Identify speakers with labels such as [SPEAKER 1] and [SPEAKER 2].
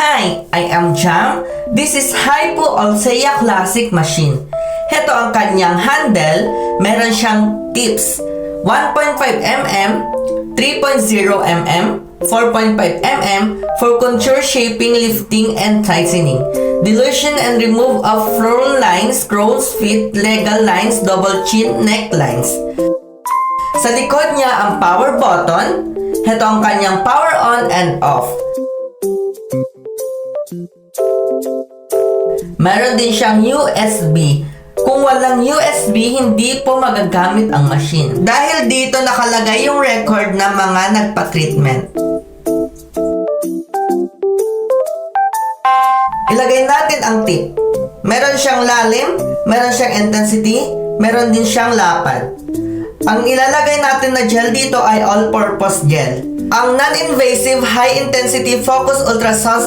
[SPEAKER 1] Hi, I am Jam. This is Hypo Olsea Classic Machine. Heto ang kanyang handle. Meron siyang tips. 1.5 mm, 3.0 mm, 4.5 mm for contour shaping, lifting, and tightening. Dilution and remove of frown lines, crow's feet, legal lines, double chin, neck lines. Sa likod niya ang power button. Heto ang kanyang power on and off. Meron din siyang USB. Kung walang USB, hindi po magagamit ang machine. Dahil dito nakalagay yung record ng mga nagpa-treatment. Ilagay natin ang tip. Meron siyang lalim, meron siyang intensity, meron din siyang lapad. Ang ilalagay natin na gel dito ay all-purpose gel. Ang non-invasive high-intensity focus ultrasound